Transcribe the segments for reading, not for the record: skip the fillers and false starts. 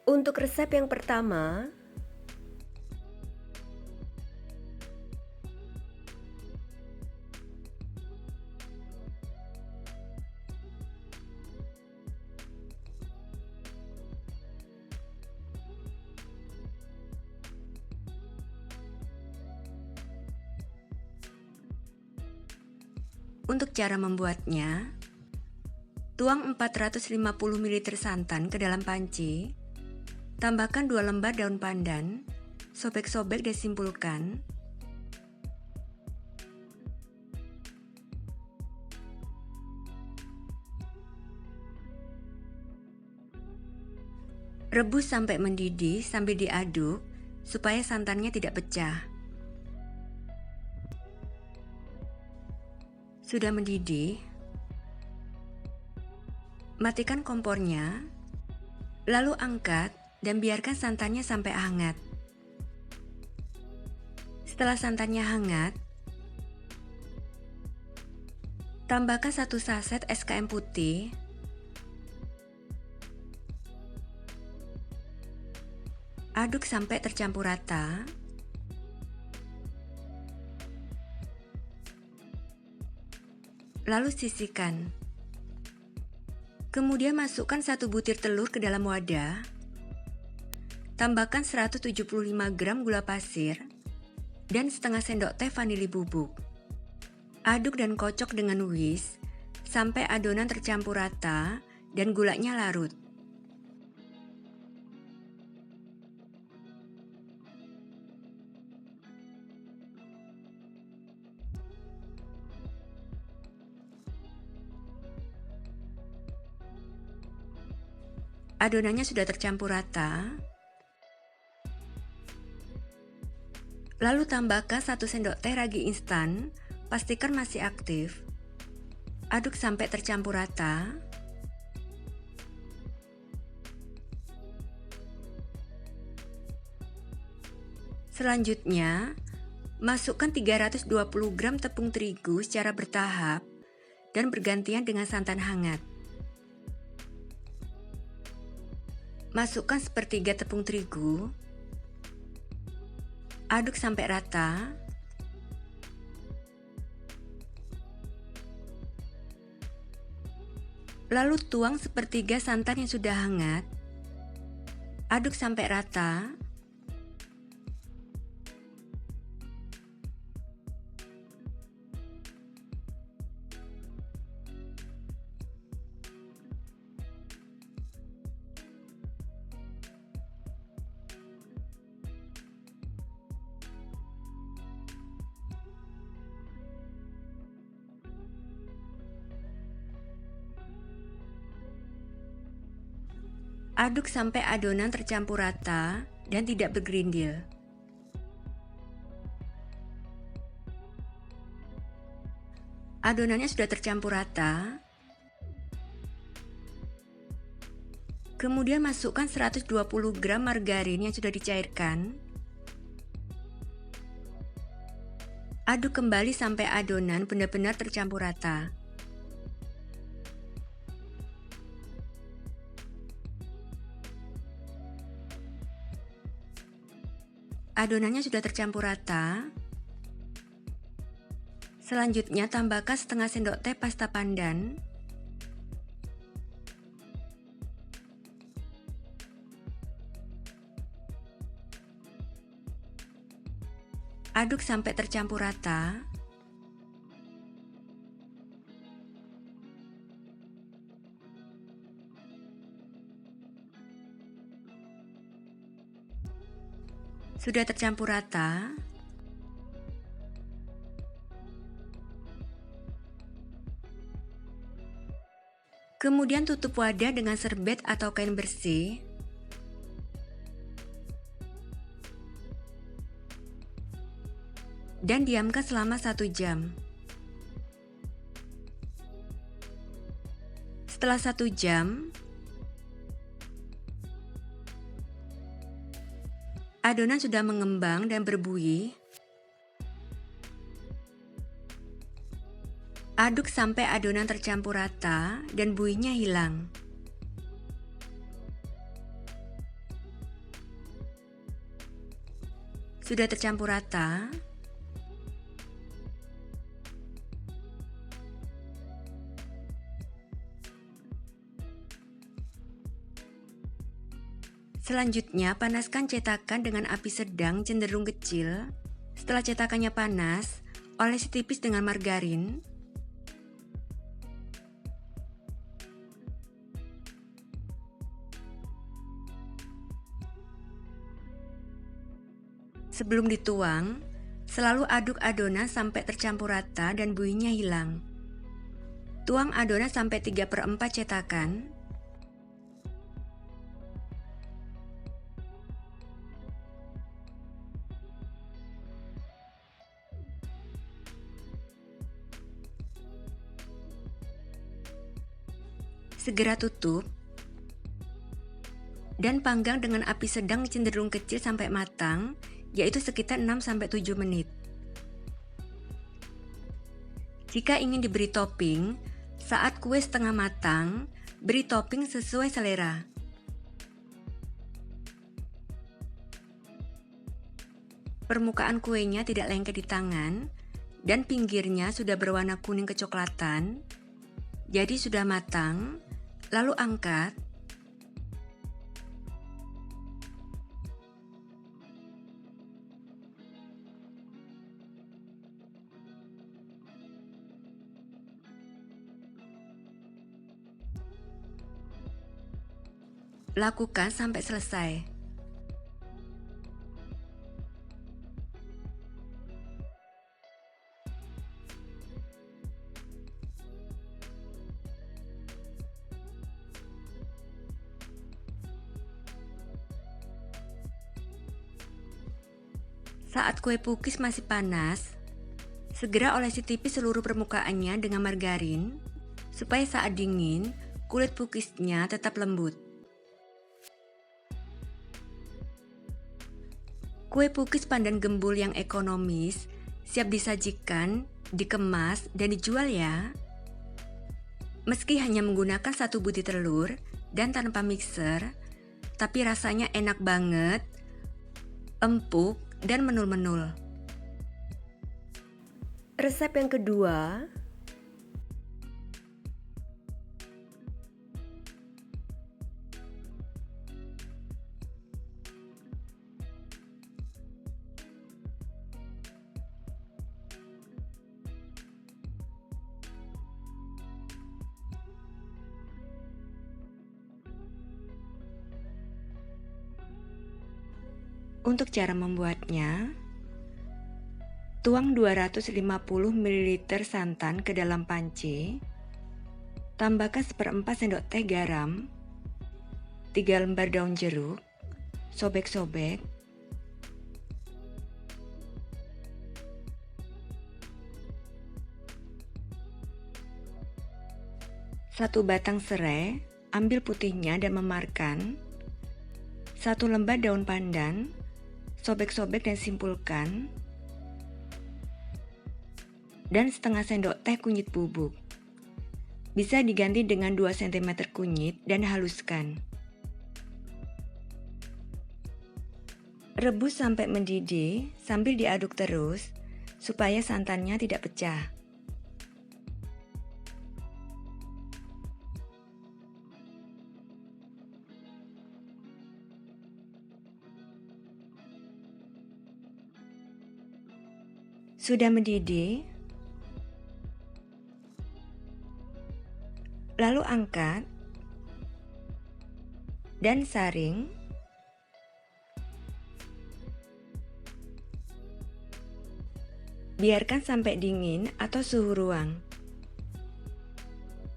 Untuk resep yang pertama, untuk cara membuatnya, tuang 450 ml santan ke dalam panci, tambahkan 2 lembar daun pandan, sobek-sobek dan simpulkan. Rebus sampai mendidih sambil diaduk supaya santannya tidak pecah. Sudah mendidih, matikan kompornya, lalu angkat dan biarkan santannya sampai hangat. Setelah santannya hangat, tambahkan 1 saset SKM putih, aduk sampai tercampur rata. Lalu sisihkan. Kemudian masukkan 1 butir telur ke dalam wadah. Tambahkan 175 gram gula pasir dan setengah sendok teh vanili bubuk. Aduk dan kocok dengan whisk sampai adonan tercampur rata dan gulanya larut. Adonannya sudah tercampur rata. Lalu tambahkan 1 sendok teh ragi instan, pastikan masih aktif. Aduk sampai tercampur rata. Selanjutnya, masukkan 320 gram tepung terigu secara bertahap dan bergantian dengan santan hangat. Masukkan sepertiga tepung terigu, aduk sampai rata. Lalu tuang sepertiga santan yang sudah hangat, aduk sampai rata. Aduk sampai adonan tercampur rata dan tidak bergerindil. Adonannya sudah tercampur rata. Kemudian masukkan 120 gram margarin yang sudah dicairkan. Aduk kembali sampai adonan benar-benar tercampur rata. Adonannya sudah tercampur rata. Selanjutnya tambahkan setengah sendok teh pasta pandan. Aduk sampai tercampur rata. Sudah tercampur rata. Kemudian tutup wadah dengan serbet atau kain bersih. Dan diamkan selama 1 jam. Setelah 1 jam, adonan sudah mengembang dan berbuih. Aduk sampai adonan tercampur rata dan buihnya hilang. Sudah tercampur rata? Selanjutnya, panaskan cetakan dengan api sedang cenderung kecil. Setelah cetakannya panas, olesi tipis dengan margarin. Sebelum dituang, selalu aduk adonan sampai tercampur rata dan buihnya hilang. Tuang adonan sampai 3/4 cetakan. Segera tutup dan panggang dengan api sedang cenderung kecil sampai matang, yaitu sekitar 6-7 menit. Jika ingin diberi topping, saat kue setengah matang, beri topping sesuai selera. Permukaan kuenya tidak lengket di tangan dan pinggirnya sudah berwarna kuning kecoklatan, jadi sudah matang. Lalu angkat. Lakukan sampai selesai. Saat kue pukis masih panas, segera olesi tipis seluruh permukaannya dengan margarin, supaya saat dingin, kulit pukisnya tetap lembut. Kue pukis pandan gembul yang ekonomis, siap disajikan, dikemas, dan dijual ya. Meski hanya menggunakan 1 butir telur dan tanpa mixer, tapi rasanya enak banget, empuk, dan menul-menul. Resep yang kedua, Untuk cara membuatnya, tuang 250 ml santan ke dalam panci, tambahkan 1/4 sendok teh garam, 3 lembar daun jeruk, sobek-sobek, satu batang serai, ambil putihnya dan memarkan, 1 lembar daun pandan, sobek-sobek dan simpulkan, dan setengah sendok teh kunyit bubuk. Bisa diganti dengan 2 cm kunyit dan haluskan. Rebus sampai mendidih sambil diaduk terus supaya santannya tidak pecah. Sudah mendidih, lalu angkat dan saring. Biarkan sampai dingin atau suhu ruang.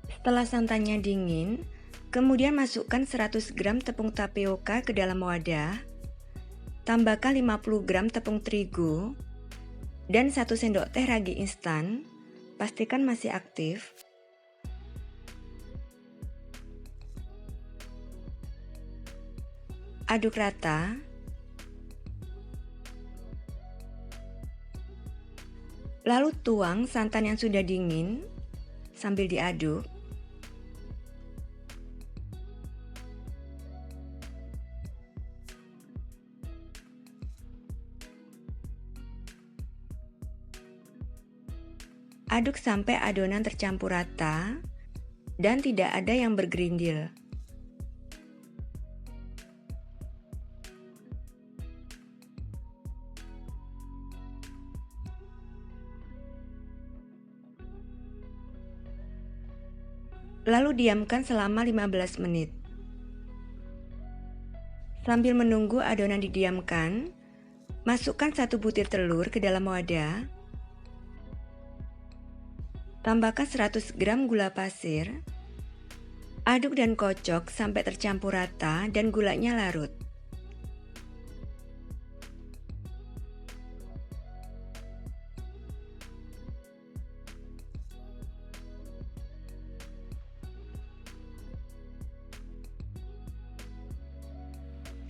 Setelah santannya dingin, kemudian masukkan 100 gram tepung tapioka ke dalam wadah. Tambahkan 50 gram tepung terigu dan 1 sendok teh ragi instan, pastikan masih aktif. Aduk rata. Lalu tuang santan yang sudah dingin sambil diaduk. Aduk sampai adonan tercampur rata dan tidak ada yang bergerindil. Lalu diamkan selama 15 menit. Sambil menunggu adonan didiamkan, masukkan 1 butir telur ke dalam wadah. Tambahkan 100 gram gula pasir. Aduk dan kocok sampai tercampur rata dan gulanya larut.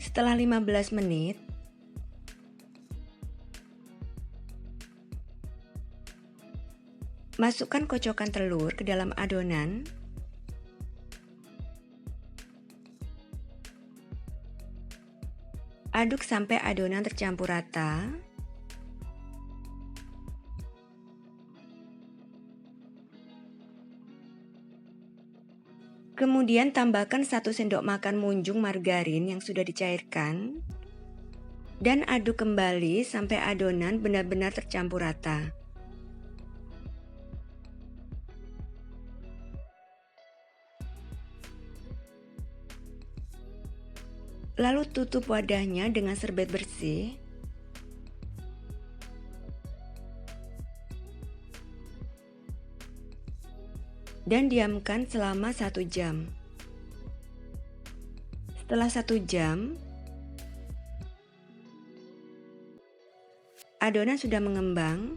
Setelah 15 menit, masukkan kocokan telur ke dalam adonan. Aduk sampai adonan tercampur rata. Kemudian tambahkan 1 sendok makan munjung margarin yang sudah dicairkan. Dan aduk kembali sampai adonan benar-benar tercampur rata. Lalu tutup wadahnya dengan serbet bersih. Dan diamkan selama 1 jam. Setelah 1 jam, adonan sudah mengembang.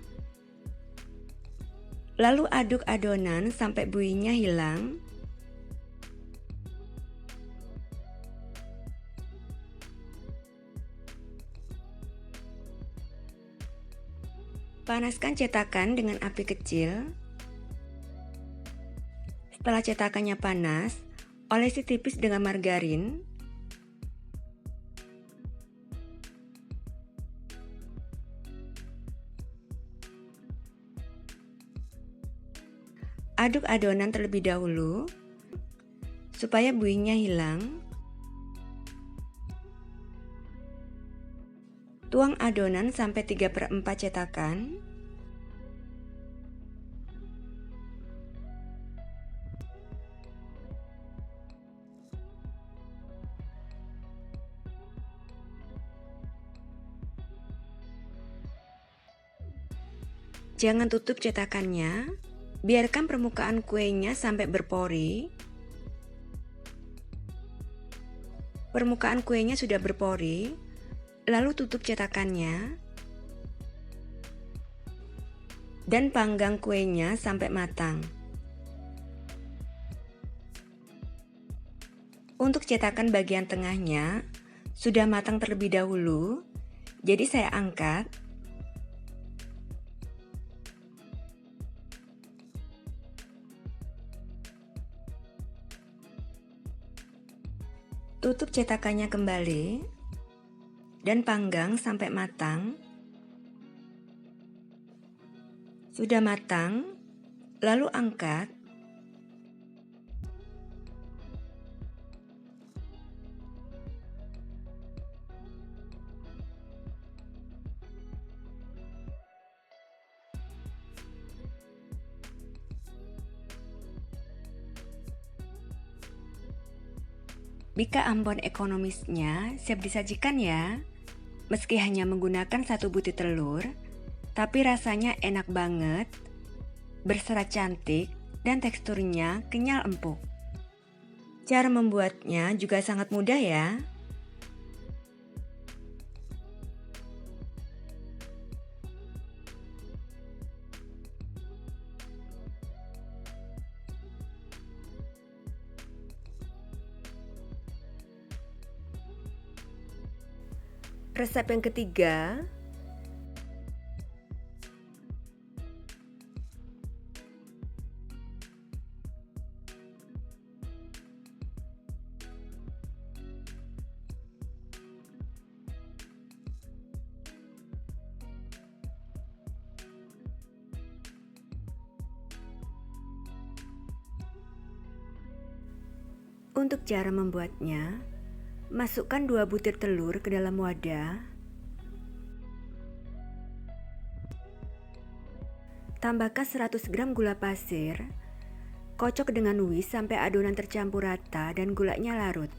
Lalu aduk adonan sampai buihnya hilang. Panaskan cetakan dengan api kecil. Setelah cetakannya panas, olesi tipis dengan margarin. Aduk adonan terlebih dahulu supaya buihnya hilang. Tuang adonan sampai 3/4 cetakan. Jangan tutup cetakannya, biarkan permukaan kuenya sampai berpori. Permukaan kuenya sudah berpori. Lalu tutup cetakannya dan panggang kuenya sampai matang. Untuk cetakan bagian tengahnya sudah matang terlebih dahulu, jadi saya angkat. Tutup cetakannya kembali dan panggang sampai matang. Sudah matang, lalu angkat. Bika Ambon ekonomisnya siap disajikan ya. Meski hanya menggunakan 1 butir telur, tapi rasanya enak banget, berserat cantik, dan teksturnya kenyal empuk. Cara membuatnya juga sangat mudah ya. Resep yang ketiga, Untuk cara membuatnya, masukkan 2 butir telur ke dalam wadah. Tambahkan 100 gram gula pasir. Kocok dengan whisk sampai adonan tercampur rata dan gulanya larut.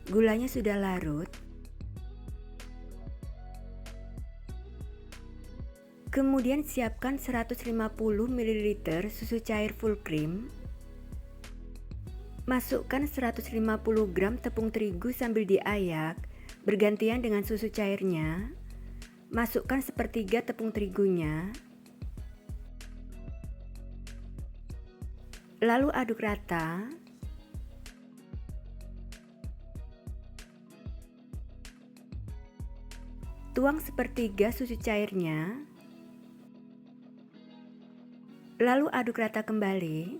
Gulanya sudah larut. Kemudian siapkan 150 ml susu cair full cream. Masukkan 150 gram tepung terigu sambil diayak, bergantian dengan susu cairnya. Masukkan sepertiga tepung terigunya. Lalu aduk rata. Tuang sepertiga susu cairnya. Lalu aduk rata kembali.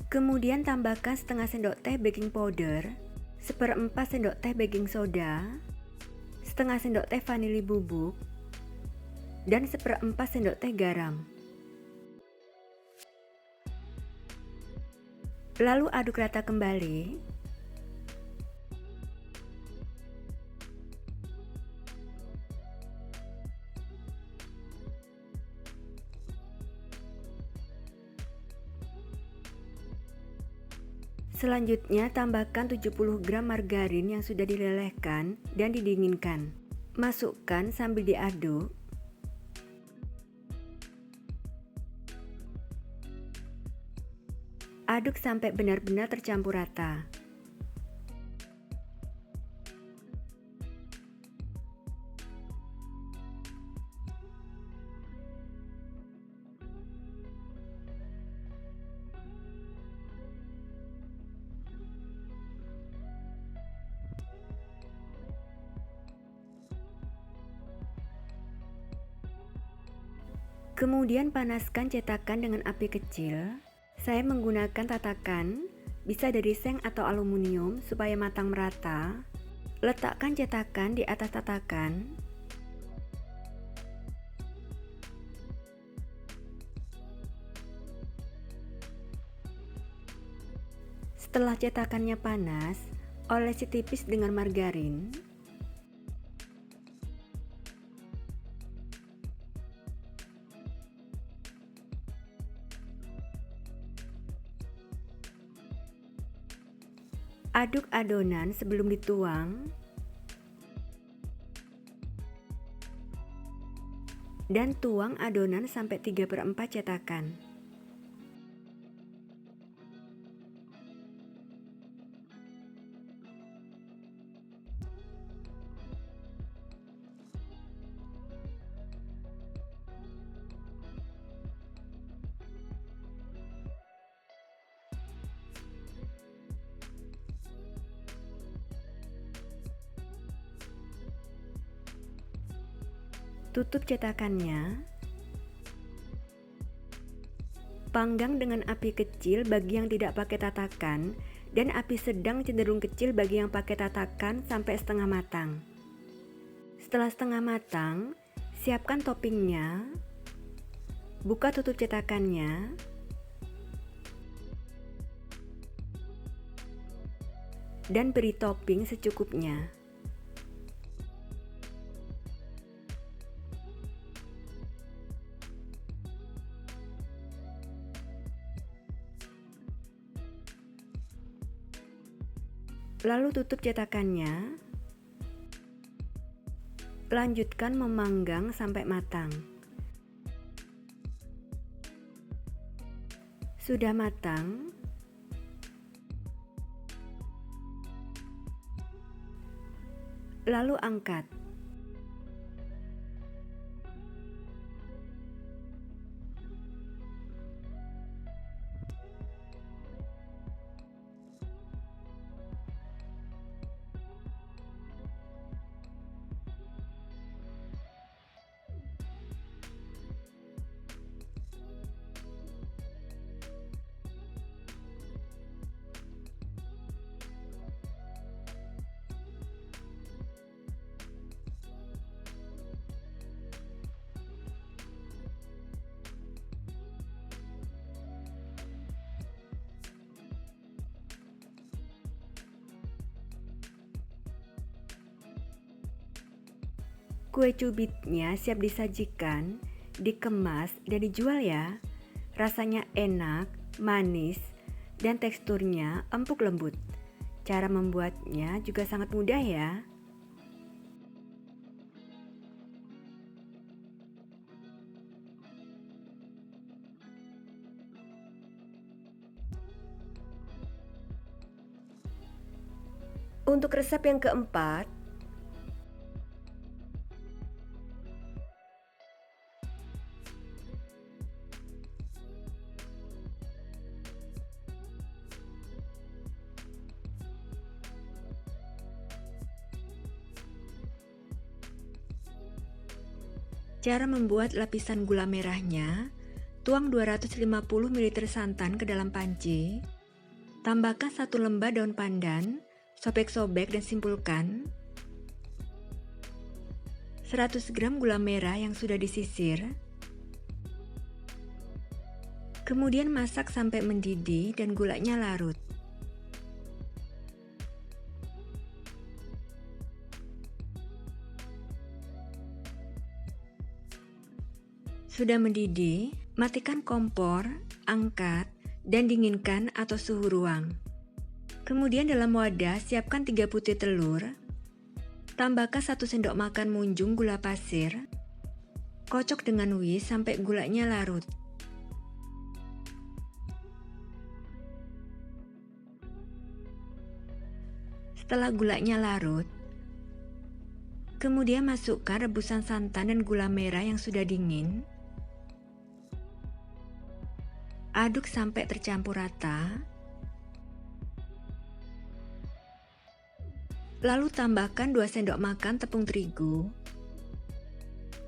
Kemudian tambahkan setengah sendok teh baking powder, 1/4 sendok teh baking soda, setengah sendok teh vanili bubuk, dan 1/4 sendok teh garam. Lalu aduk rata kembali. Selanjutnya tambahkan 70 gram margarin yang sudah dilelehkan dan didinginkan. Masukkan sambil diaduk. Aduk sampai benar-benar tercampur rata. Kemudian panaskan cetakan dengan api kecil. Saya menggunakan tatakan, bisa dari seng atau aluminium supaya matang merata. Letakkan cetakan di atas tatakan. Setelah cetakannya panas, olesi tipis dengan margarin. Aduk adonan sebelum dituang. Dan tuang adonan sampai 3/4 cetakan. Tutup cetakannya. Panggang dengan api kecil bagi yang tidak pakai tatakan dan api sedang cenderung kecil bagi yang pakai tatakan sampai setengah matang. Setelah setengah matang, siapkan toppingnya. Buka tutup cetakannya. Dan beri topping secukupnya. Lalu tutup cetakannya. Lanjutkan memanggang sampai matang. Sudah matang. Lalu angkat. Kue cubitnya siap disajikan, dikemas, dan dijual ya. Rasanya enak, manis, dan teksturnya empuk lembut. Cara membuatnya juga sangat mudah ya. Untuk resep yang keempat, cara membuat lapisan gula merahnya, tuang 250 ml santan ke dalam panci, tambahkan 1 lembar daun pandan, sobek-sobek dan simpulkan. 100 gram gula merah yang sudah disisir. Kemudian masak sampai mendidih dan gulanya larut. Sudah mendidih, matikan kompor, angkat, dan dinginkan atau suhu ruang. Kemudian dalam wadah siapkan 3 butir telur, tambahkan 1 sendok makan munjung gula pasir, kocok dengan whisk sampai gulanya larut. Setelah gulanya larut, kemudian masukkan rebusan santan dan gula merah yang sudah dingin. Aduk sampai tercampur rata. Lalu tambahkan 2 sendok makan tepung terigu.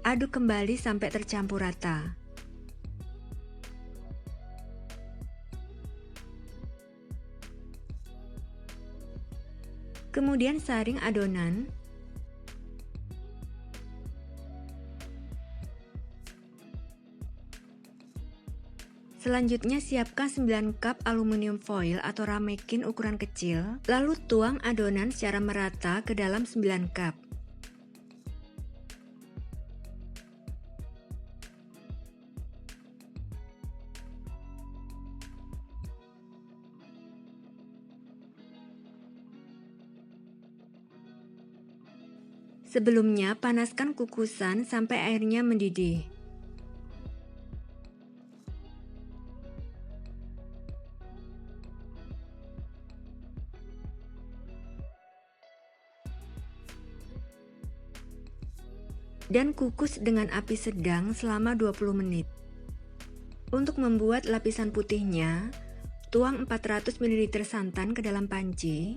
Aduk kembali sampai tercampur rata. Kemudian saring adonan. Selanjutnya siapkan 9 cup aluminium foil atau ramekin ukuran kecil, lalu tuang adonan secara merata ke dalam 9 cup. Sebelumnya panaskan kukusan sampai airnya mendidih. Dan kukus dengan api sedang selama 20 menit. Untuk membuat lapisan putihnya, tuang 400 ml santan ke dalam panci.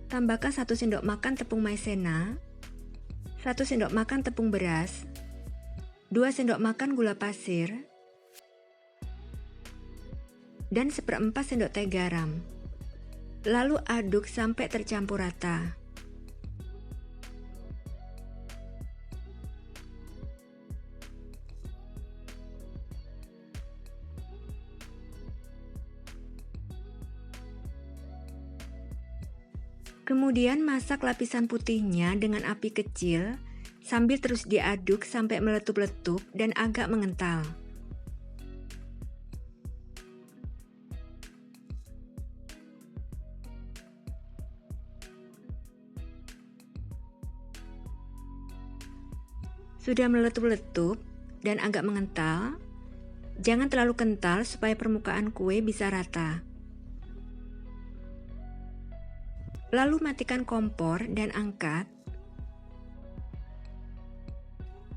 Tambahkan 1 sendok makan tepung maizena, 1 sendok makan tepung beras, 2 sendok makan gula pasir, dan 1/4 sendok teh garam. Lalu aduk sampai tercampur rata. Kemudian masak lapisan putihnya dengan api kecil sambil terus diaduk sampai meletup-letup dan agak mengental. Sudah meletup-letup dan agak mengental, jangan terlalu kental supaya permukaan kue bisa rata. Lalu matikan kompor dan angkat.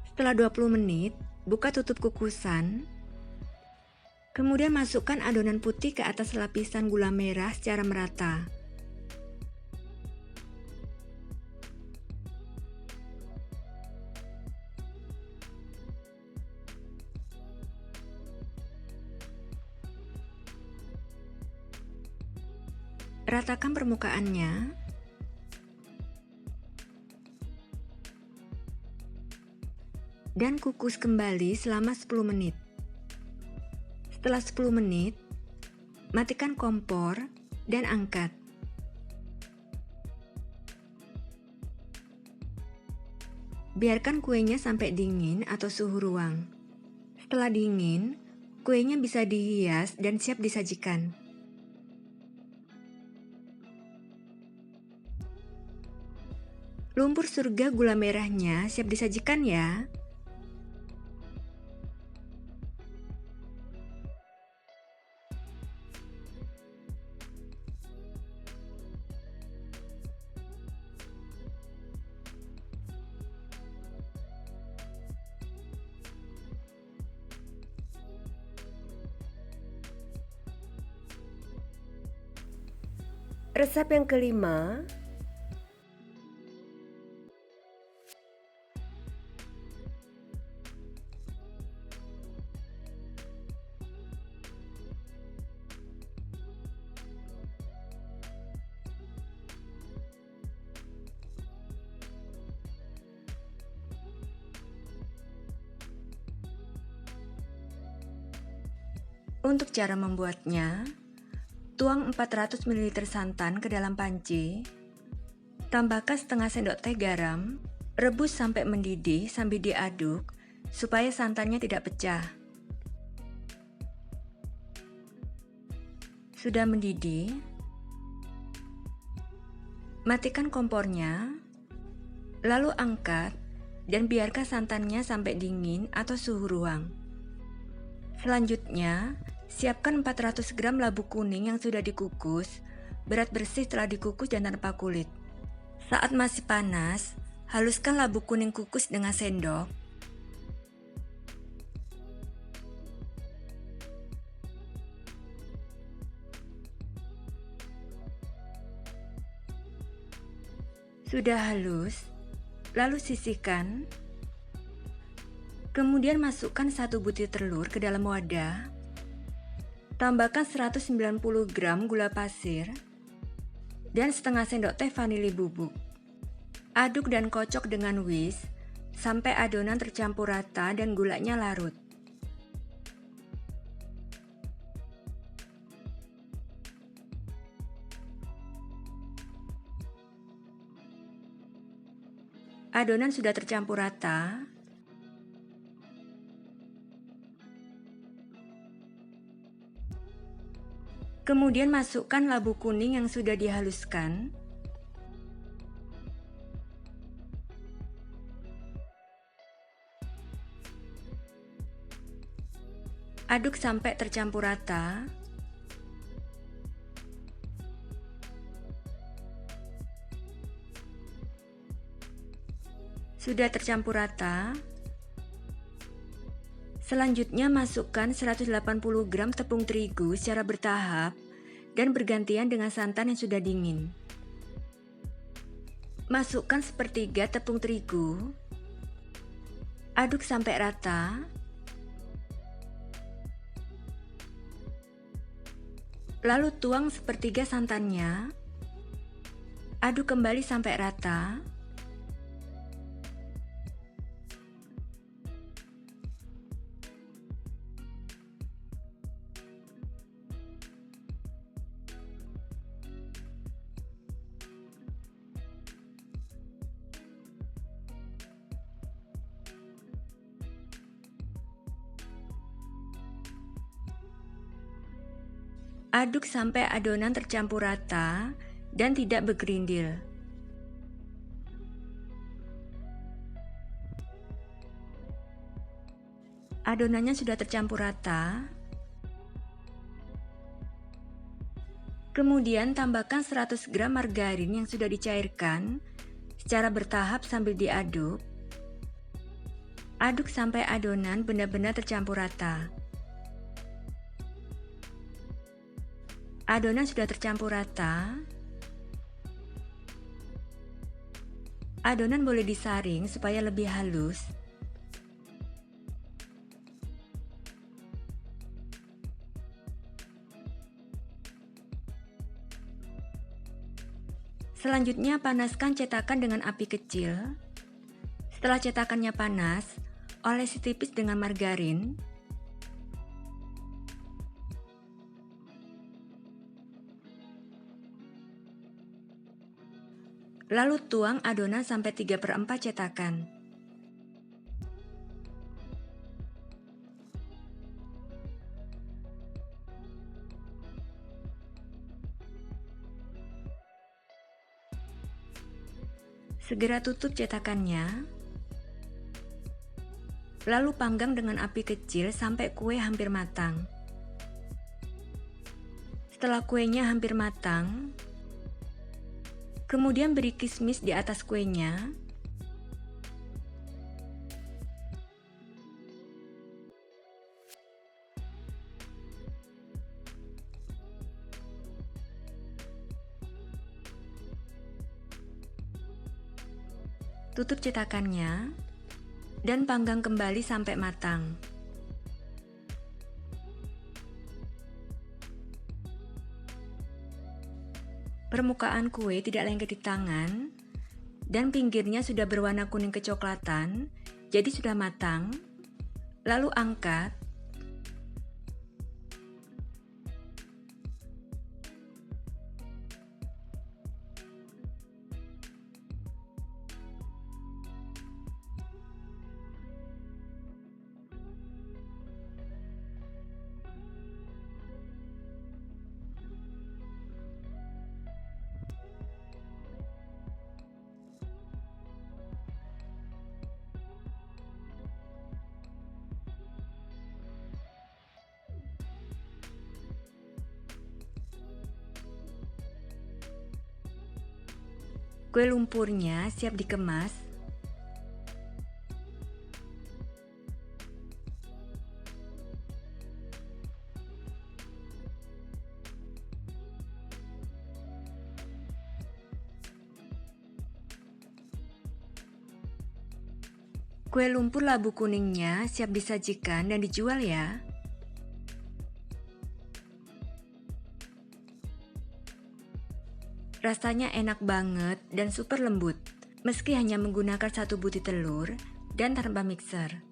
Setelah 20 menit, buka tutup kukusan. Kemudian masukkan adonan putih ke atas lapisan gula merah secara merata. Ratakan permukaannya. Dan kukus kembali selama 10 menit. Setelah 10 menit, matikan kompor dan angkat. Biarkan kuenya sampai dingin atau suhu ruang. Setelah dingin, kuenya bisa dihias dan siap disajikan. Lumpur surga gula merahnya siap disajikan ya. Resep yang kelima, Untuk cara membuatnya, tuang 400 ml santan ke dalam panci, tambahkan setengah sendok teh garam, rebus sampai mendidih sambil diaduk supaya santannya tidak pecah. Sudah mendidih, matikan kompornya, lalu angkat dan biarkan santannya sampai dingin atau suhu ruang. Selanjutnya, siapkan 400 gram labu kuning yang sudah dikukus, berat bersih setelah dikukus dan tanpa kulit. Saat masih panas, haluskan labu kuning kukus dengan sendok. Sudah halus, lalu sisihkan. Kemudian masukkan 1 butir telur ke dalam wadah. Tambahkan 190 gram gula pasir dan setengah sendok teh vanili bubuk. Aduk dan kocok dengan whisk sampai adonan tercampur rata dan gulanya larut. Adonan sudah tercampur rata. Kemudian masukkan labu kuning yang sudah dihaluskan. Aduk sampai tercampur rata. Sudah tercampur rata. Selanjutnya masukkan 180 gram tepung terigu secara bertahap dan bergantian dengan santan yang sudah dingin. Masukkan sepertiga tepung terigu. Aduk sampai rata. Lalu tuang sepertiga santannya. Aduk kembali sampai rata. Aduk sampai adonan tercampur rata dan tidak bergerindil. Adonannya sudah tercampur rata. Kemudian tambahkan 100 gram margarin yang sudah dicairkan secara bertahap sambil diaduk. Aduk sampai adonan benar-benar tercampur rata. Adonan sudah tercampur rata. Adonan boleh disaring supaya lebih halus. Selanjutnya panaskan cetakan dengan api kecil. Setelah cetakannya panas, olesi tipis dengan margarin. Lalu tuang adonan sampai 3/4 cetakan. Segera tutup cetakannya, lalu panggang dengan api kecil sampai kue hampir matang. Setelah kuenya hampir matang, kemudian beri kismis di atas kuenya. Tutup cetakannya dan panggang kembali sampai matang. Permukaan kue tidak lengket di tangan dan pinggirnya sudah berwarna kuning kecoklatan, jadi sudah matang. Lalu angkat. Kue lumpurnya siap dikemas. Kue lumpur labu kuningnya siap disajikan dan dijual ya. Rasanya enak banget dan super lembut, meski hanya menggunakan 1 butir telur dan tanpa mixer.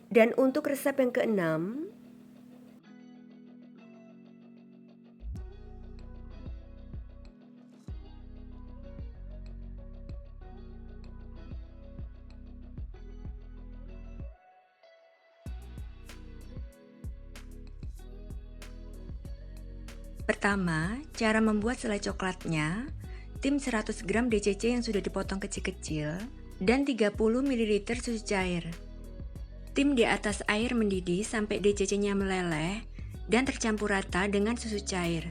Dan untuk resep yang keenam, pertama, cara membuat selai coklatnya. Tim 100 gram DCC yang sudah dipotong kecil-kecil dan 30 ml susu cair. Tim di atas air mendidih sampai DCC-nya meleleh dan tercampur rata dengan susu cair.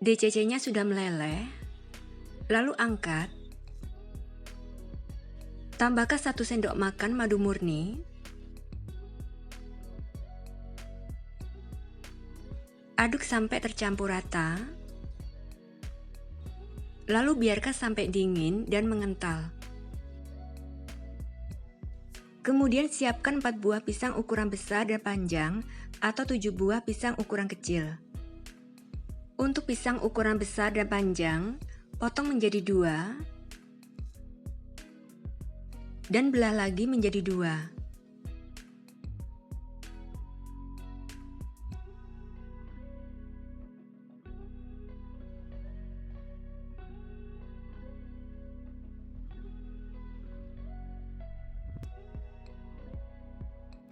DCC-nya sudah meleleh, lalu angkat. Tambahkan 1 sendok makan madu murni. Aduk sampai tercampur rata. Lalu biarkan sampai dingin dan mengental. Kemudian siapkan 4 buah pisang ukuran besar dan panjang atau 7 buah pisang ukuran kecil. Untuk pisang ukuran besar dan panjang, potong menjadi 2 dan belah lagi menjadi 2.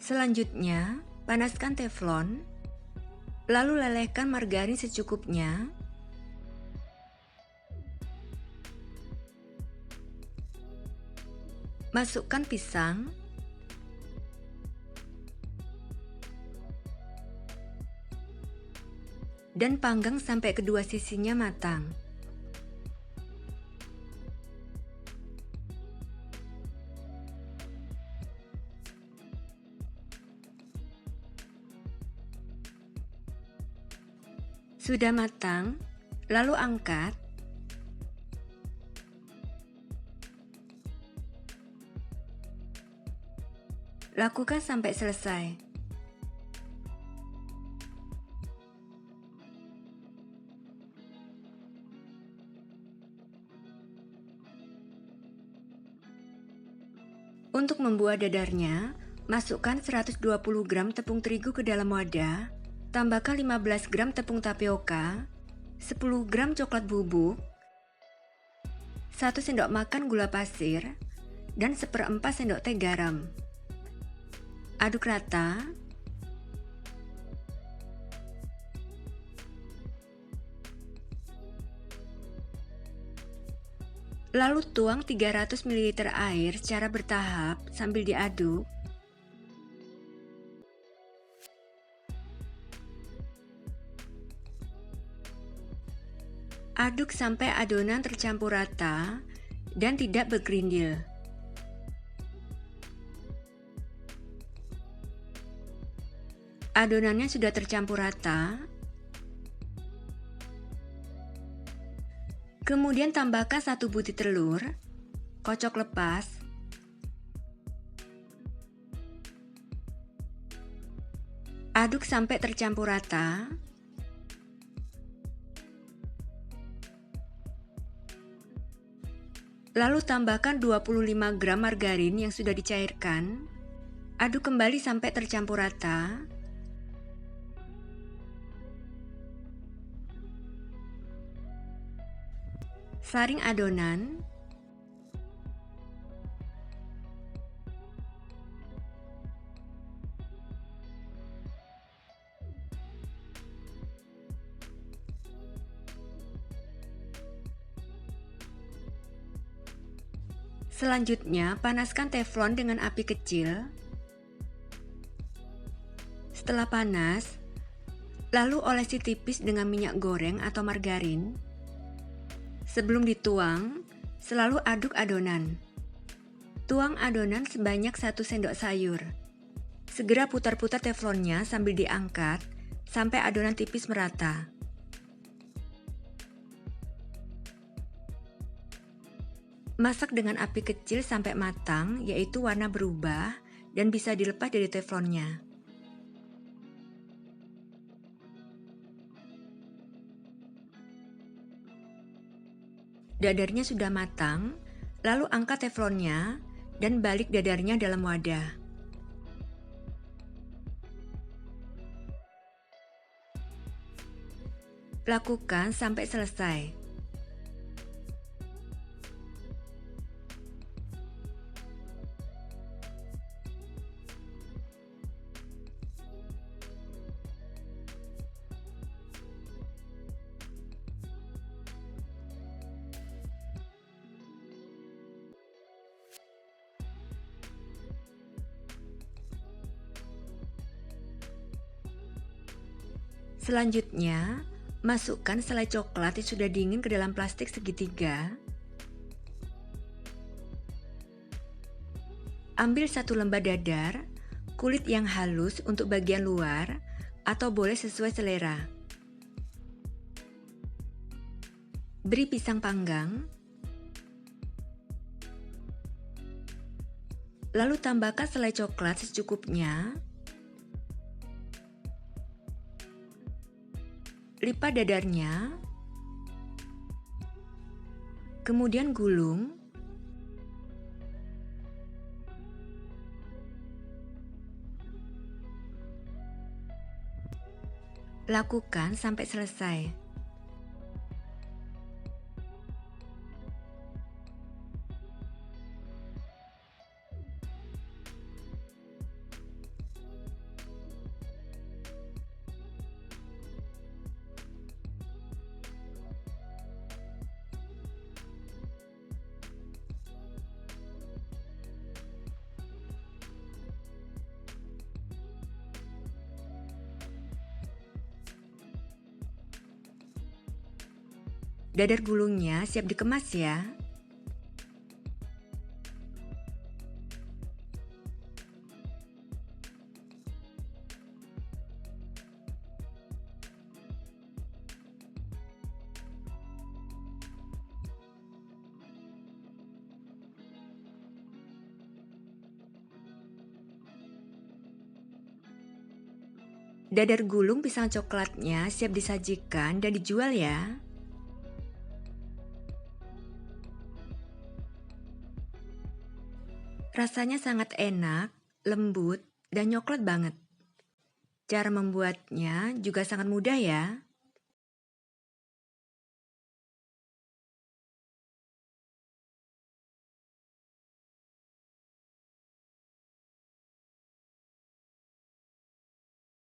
Selanjutnya, panaskan teflon, lalu lelehkan margarin secukupnya. Masukkan pisang, dan panggang sampai kedua sisinya matang. Sudah matang, lalu angkat. Lakukan sampai selesai. Untuk membuat dadarnya, masukkan 120 gram tepung terigu ke dalam wadah. Tambahkan 15 gram tepung tapioka, 10 gram coklat bubuk, 1 sendok makan gula pasir, dan 1/4 sendok teh garam. Aduk rata. Lalu tuang 300 ml air secara bertahap sambil diaduk. Aduk sampai adonan tercampur rata dan tidak bergerindil. Adonannya sudah tercampur rata. Kemudian tambahkan 1 butir telur, kocok lepas. Aduk sampai tercampur rata. Lalu tambahkan 25 gram margarin yang sudah dicairkan. Aduk kembali sampai tercampur rata. Saring adonan. Selanjutnya, panaskan teflon dengan api kecil. Setelah panas, lalu olesi tipis dengan minyak goreng atau margarin. Sebelum dituang, selalu aduk adonan. Tuang adonan sebanyak 1 sendok sayur. Segera putar-putar teflonnya sambil diangkat sampai adonan tipis merata. Masak dengan api kecil sampai matang, yaitu warna berubah dan bisa dilepas dari teflonnya. Dadarnya sudah matang, lalu angkat teflonnya dan balik dadarnya dalam wadah. Lakukan sampai selesai. Selanjutnya, masukkan selai coklat yang sudah dingin ke dalam plastik segitiga. Ambil 1 lembar dadar, kulit yang halus untuk bagian luar, atau boleh sesuai selera. Beri pisang panggang. Lalu tambahkan selai coklat secukupnya. Lipat dadarnya. Kemudian gulung. Lakukan sampai selesai. Dadar gulungnya siap dikemas ya. Dadar gulung pisang coklatnya siap disajikan dan dijual ya. Rasanya sangat enak, lembut, dan coklat banget. Cara membuatnya juga sangat mudah ya.